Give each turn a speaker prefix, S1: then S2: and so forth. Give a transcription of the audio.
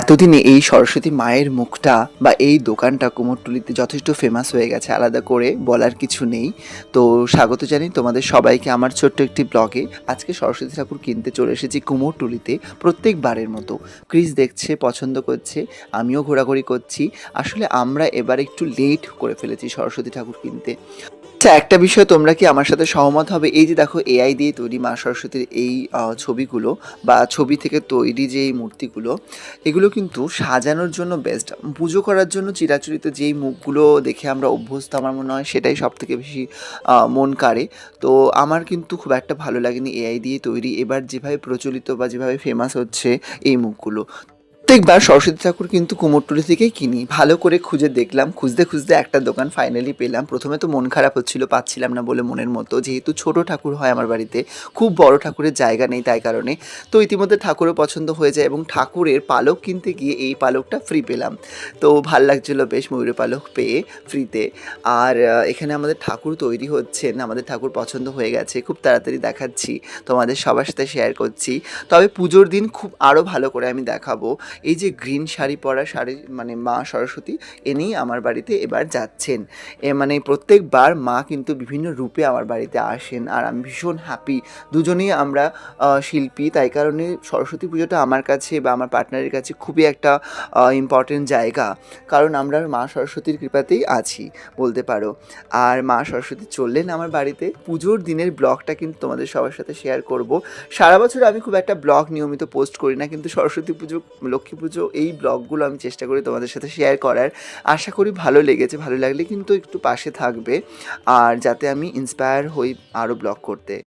S1: এতদিনে এই সরস্বতী মায়ের মুখটা বা এই দোকানটা কুমোরটুলিতে যথেষ্ট ফেমাস হয়ে গেছে, আলাদা করে বলার কিছু নেই। তো স্বাগত জানাই তোমাদের সবাইকে আমার ছোট্ট একটি ব্লগে। আজকে সরস্বতী ঠাকুর কিনতে চলে এসেছি কুমোরটুলিতে, প্রত্যেকবারের মতো। ক্রিস দেখছে, পছন্দ করছে, আমিও ঘোরাঘুরি করছি। আসলে আমরা এবার একটু লেট করে ফেলেছি সরস্বতী ঠাকুর কিনতে। আচ্ছা, একটা বিষয় তোমরা কি আমার সাথে সহমত হবে? এই যে দেখো, এআই দিয়ে তৈরি মা সরস্বতীর এই ছবিগুলো বা ছবি থেকে তৈরি যে এই মূর্তিগুলো, এগুলো কিন্তু সাজানোর জন্য বেস্ট। পুজো করার জন্য চিরাচরিত যেই মুখগুলো দেখে আমরা অভ্যস্ত, আমার মনে হয় সেটাই সব থেকে বেশি মন কাড়ে। তো আমার কিন্তু খুব একটা ভালো লাগেনি এআই দিয়ে তৈরি এবার যেভাবে প্রচলিত বা যেভাবে ফেমাস হচ্ছে এই মুখগুলো। প্রত্যেকবার সরস্বতী ঠাকুর কিন্তু কুমোরটুলি থেকেই কিনি। ভালো করে খুঁজে দেখলাম, খুঁজতে খুঁজতে একটা দোকান ফাইনালি পেলাম। প্রথমে তো মন খারাপ হচ্ছিল, পাচ্ছিলাম না বলে মনের মতো, যেহেতু ছোট ঠাকুর হয় আমার বাড়িতে, খুব বড় ঠাকুরের জায়গা নেই, তাই কারণে। তো ইতিমধ্যে ঠাকুরও পছন্দ হয়ে যায় এবং ঠাকুরের পালক কিনতে গিয়ে এই পালকটা ফ্রি পেলাম। তো ভাল লাগছিলো বেশ ময়ূরের পালক পেয়ে ফ্রিতে। আর এখানে আমাদের ঠাকুর তৈরি হচ্ছেন, আমাদের ঠাকুর পছন্দ হয়ে গেছে, খুব তাড়াতাড়ি দেখাচ্ছি, তোমাদের সবার সাথে শেয়ার করছি। তবে পুজোর দিন খুব আরও ভালো করে আমি দেখাবো। এই যে গ্রিন শাড়ি পরা শাড়ি মানে মা সরস্বতী, এনেই আমার বাড়িতে এবার যাচ্ছেন। মানে প্রত্যেকবার মা কিন্তু বিভিন্ন রূপে আমার বাড়িতে আসেন, আর আমি ভীষণ হ্যাপি। দুজনেই আমরা শিল্পী, তাই কারণে সরস্বতী পুজোটা আমার কাছে বা আমার পার্টনারের কাছে খুবই একটা ইম্পর্টেন্ট জায়গা, কারণ আমরা মা সরস্বতীর কৃপাতেই আছি বলতে পারো। আর মা সরস্বতী চললেন আমার বাড়িতে। পুজোর দিনের ব্লগটা কিন্তু তোমাদের সবার সাথে শেয়ার করব। সারা বছর আমি খুব একটা ব্লগ নিয়মিত পোস্ট করি না, কিন্তু সরস্বতী পুজো, লক্ষ্মী পুজো, এই ব্লগগুলো আমি চেষ্টা করি তোমাদের সাথে শেয়ার করার। আশা করি ভালো লেগেছে। ভালো লাগলে কিন্তু একটু পাশে থাকবে, আর যাতে আমি ইন্সপায়ার হই আরও ব্লগ করতে।